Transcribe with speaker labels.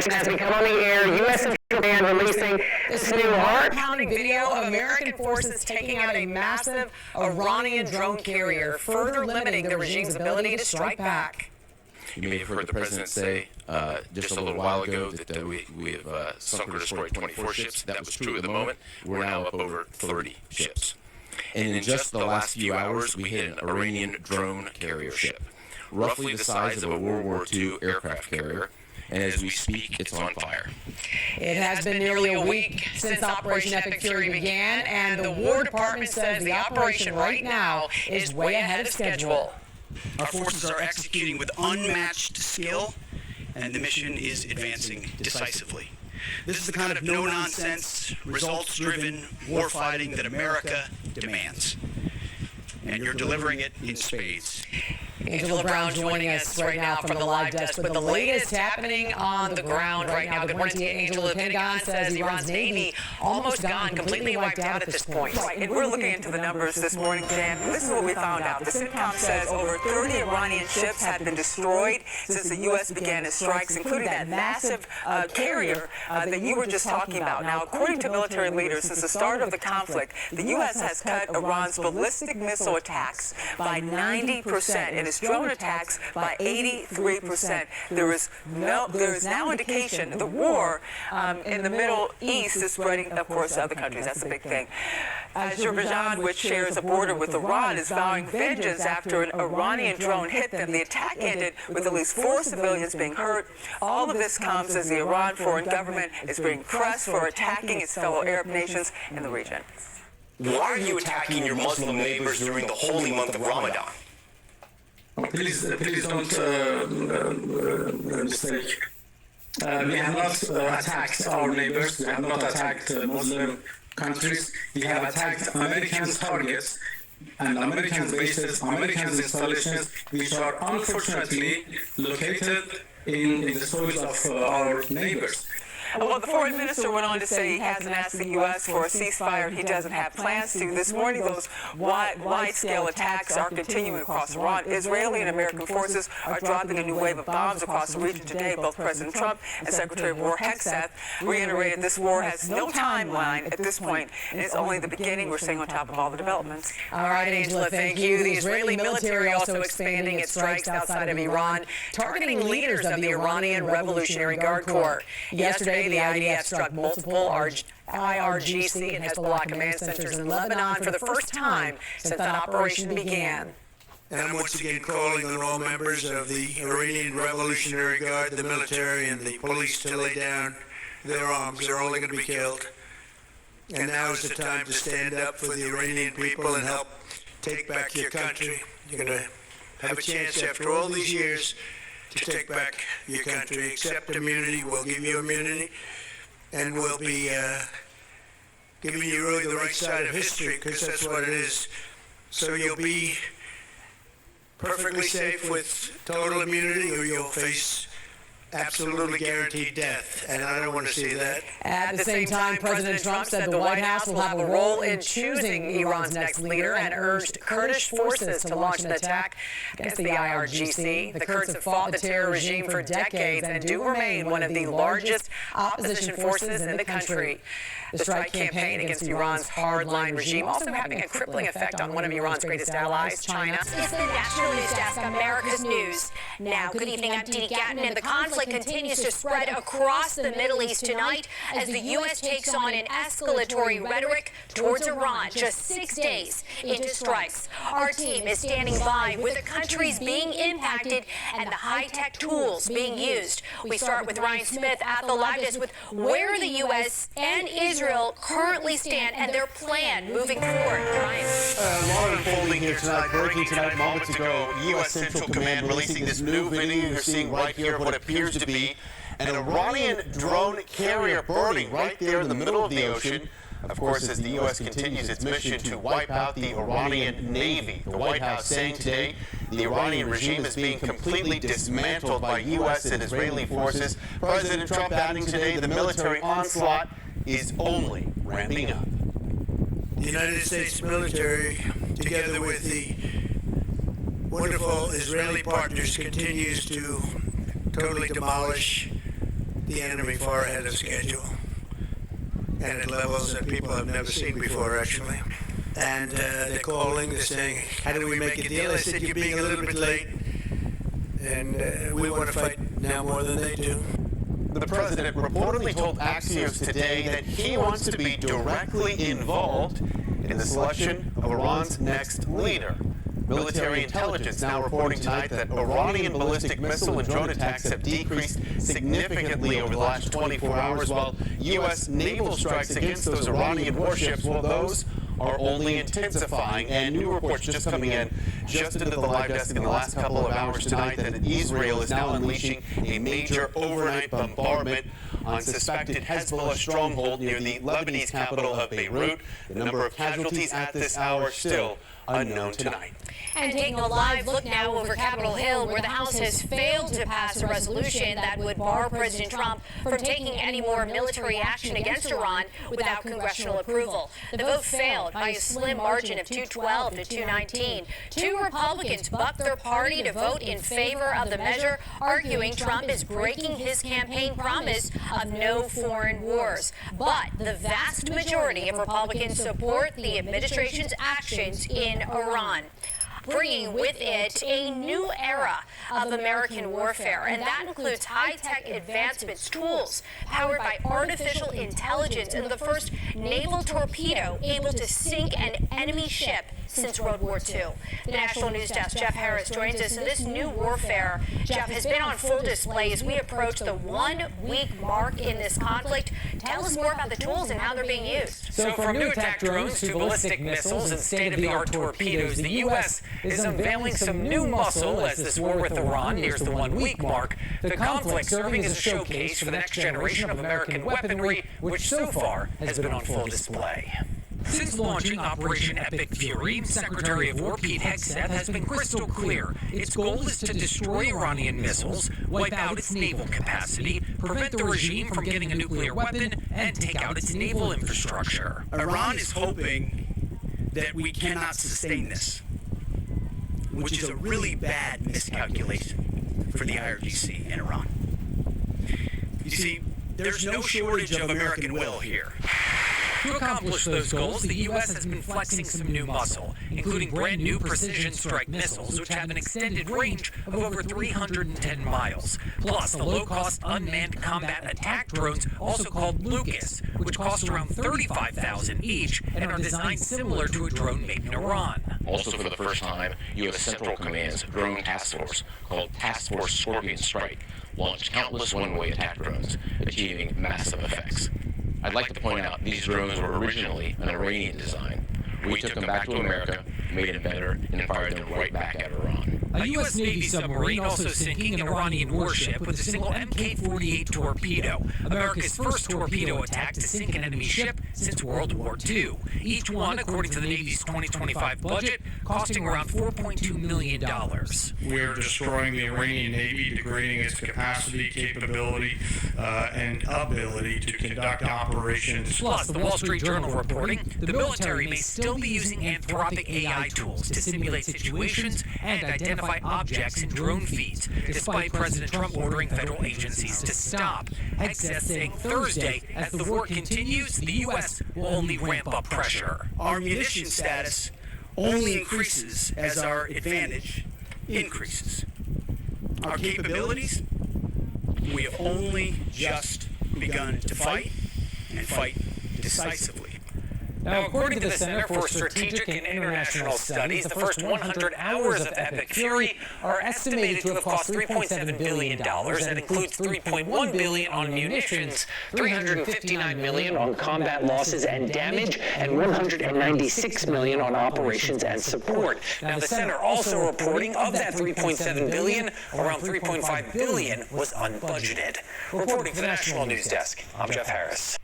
Speaker 1: As we come on the air, U.S. Central Command releasing this new heart-pounding video of American forces taking out a massive Iranian drone carrier, further limiting the regime's ability to strike back.
Speaker 2: You may have heard the president say just a little while ago that we have sunk or destroyed 24 ships. That was true at the moment. We're now up over 30 ships. And in just the last few hours, we hit an Iranian drone carrier ship, roughly the size of a World War II aircraft carrier. And as we speak, it's on fire.
Speaker 1: It has been nearly a week since Operation Epic Fury began, and the War Department says the operation right now is way ahead of schedule.
Speaker 3: Our forces are executing with unmatched skill, and the mission is advancing decisively. This is the kind of no-nonsense, results-driven warfighting that America demands. And you're delivering it in spades.
Speaker 1: Angela Brown joining us right now from the live desk with the latest happening on the ground right now. Good morning to you, Angela. The Pentagon says Iran's Navy almost gone, completely wiped out at this point.
Speaker 4: Right, and we're looking into the numbers this morning, Dan. This is what we found out. The CENTCOM says over 30 Iranian ships have been destroyed since the U.S. began its strikes, including that massive carrier that you were just talking about. Now, according to military leaders, since the start of the conflict, the U.S. has cut Iran's ballistic missile attacks by 90% and its drone attacks by 83%. There is now indication the war in the Middle East is spreading, of course, to other countries. That's the big thing. Azerbaijan, which shares a border with Iran, is vowing vengeance after an Iranian drone hit them. The attack ended with at least 4 civilians being hurt. All of this comes as the Iran foreign government is being pressed for attacking its fellow Arab nations in the region.
Speaker 2: Why are you attacking your Muslim neighbors during the holy month of Ramadan?
Speaker 5: Please don't mistake. We have not attacked our neighbors. We have not attacked Muslim countries. We have attacked American targets and American bases, American installations, which are unfortunately located in the soils of our neighbors.
Speaker 4: Well, the foreign minister went on to say he hasn't asked the U.S. for a ceasefire. He doesn't have plans to. This morning, those wide-scale attacks are continuing across Iran. Israeli and American forces are dropping a new wave of bombs across the region today. Both President Trump and Secretary of War Hegseth reiterated this war has no timeline at this point, and it's only the beginning. We're staying on top of all the developments.
Speaker 1: All right, Angela, thank you. The Israeli military also expanding its strikes outside of Iran, targeting leaders of the Iranian Revolutionary Guard Corps. Yesterday, the IDF struck multiple IRGC and Hezbollah command centers in Lebanon for the first time since that operation began.
Speaker 6: And I'm once again calling on all members of the Iranian Revolutionary Guard, the military, and the police to lay down their arms. They're only going to be killed. And now is the time to stand up for the Iranian people and help take back your country. You're going to have a chance after all these years to take back your country. Accept immunity. We'll give you immunity, and we'll be giving you really the right side of history, because that's what it is. So you'll be perfectly safe with total immunity, or you'll face absolutely guaranteed death, and I don't want to see that.
Speaker 1: At the same time, President Trump said the White House will have a role in choosing Iran's next leader and urged Kurdish forces to launch an attack against the IRGC. The Kurds have fought the terror regime for decades and do remain one of the largest opposition forces in the country. The strike campaign against Iran's hardline regime also having a crippling effect on one of Iran's greatest allies, China.
Speaker 7: It's the National News Desk, America's News. Now, good evening, I'm Dee Gatton, and the conflict continues to spread across the Middle East tonight as the U.S. takes on an escalatory rhetoric towards Iran just 6 days into strikes. Our team is standing by with the countries being impacted and the high-tech tools being used. We start with Ryan Smith at the live desk with where the U.S. and Israel currently stand and their plan moving forward. Ryan.
Speaker 8: A lot unfolding here tonight. Breaking tonight moments ago, U.S. Central Command releasing this new video you're seeing right here of what appears to be an Iranian drone carrier burning right there in the middle of the ocean. Of course, as the U.S. continues its mission to wipe out the Iranian Navy. The White House saying today the Iranian regime is being completely dismantled by U.S. and Israeli forces. President Trump adding today the military onslaught is only ramping up.
Speaker 6: The United States military, together with the wonderful Israeli partners, continues to totally demolish the the enemy far ahead of schedule, and at levels that people have never seen before, actually. And they're calling, they're saying, how do we make a deal? I said, you're being a little bit late, and we want to fight now more than they do.
Speaker 8: The president reportedly told Axios today that he wants to be directly involved in the selection of Iran's next leader. Military intelligence now reporting tonight that Iranian ballistic missile and drone attacks have decreased significantly over the last 24 hours, while U.S. naval strikes against those Iranian warships, well, those are only intensifying. And new reports just coming in just into the live desk in the last couple of hours tonight that Israel is now unleashing a major overnight bombardment on suspected Hezbollah stronghold near the Lebanese capital of Beirut. The number of casualties at this hour still unknown tonight.
Speaker 7: And taking a live look now over Capitol Hill, where the House has failed to pass a resolution that would bar President Trump from taking any more military action against Iran without congressional approval. The vote failed by a slim margin of 212 to 219. Two Republicans bucked their party to vote in favor of the measure, arguing Trump is breaking his campaign promise of no foreign wars. But the vast majority of Republicans support the administration's actions in Iran, bringing with it a new era of American warfare, and that includes high-tech advancements, tools powered by artificial intelligence, and the first naval torpedo able to sink an enemy ship since World War II. The National News Desk, Jeff Harris, joins us, and this new warfare, Jeff, has been on full display as we approach the 1 week mark in this conflict. Tell us more about the tools and how they're being used.
Speaker 1: So from new attack drones to ballistic missiles and state-of-the-art torpedoes, the U.S. is unveiling some new muscle as this war with Iran nears the 1 week mark. The conflict serving as a showcase for the next generation of American weaponry, which so far has been on full display. Since launching Operation Epic Fury, Secretary of War Pete Hegseth has been crystal clear. Its goal is to destroy Iranian missiles, wipe out its naval capacity, prevent the regime from getting a nuclear weapon, and take out its naval infrastructure.
Speaker 3: Iran is hoping that we cannot sustain this, which is a really bad miscalculation for the IRGC in Iran. You see, there's no shortage of American will here.
Speaker 1: To accomplish those goals, the U.S. has been flexing some new muscle, including brand new precision strike missiles, which have an extended range of over 310 miles. Plus, the low-cost unmanned combat attack drones, also called Lucas, which cost around $35,000 each and are designed similar to a drone made in Iran.
Speaker 2: Also, for the first time, U.S. Central Command's drone task force, called Task Force Scorpion Strike, launched countless one-way attack drones, achieving massive effects. I'd like to point out these drones were originally an Iranian design. We took them back to America, made them better, and fired them right back at Iran.
Speaker 1: A U.S. Navy submarine also sinking an Iranian warship with a single Mk-48 torpedo, America's first torpedo attack to sink an enemy ship since World War II. Each one, according to the Navy's 2025 budget, costing around $4.2 million.
Speaker 9: We're destroying the Iranian Navy, degrading its capacity, capability, and ability to conduct operations.
Speaker 1: Plus, the Wall Street Journal reporting the military may still be using anthropic AI tools to simulate situations and identify objects in drone feeds, despite President Trump ordering federal agencies to stop. Hegseth saying Thursday, as the war continues, the U.S. will only ramp up pressure.
Speaker 3: Our munition status only increases as our advantage increases. Our capabilities, we have only just begun to fight, and fight decisively.
Speaker 1: Now, according to the Center for Strategic and International Studies, the first 100 hours of Epic Fury are estimated to have cost $3.7 billion. That includes $3.1 billion on munitions, $359 million on combat losses and damage, and $196 million on operations and support. Now, the Center also reporting of that $3.7 billion, around $3.5 billion was unbudgeted. Reporting for the National News Desk, I'm Jeff Harris.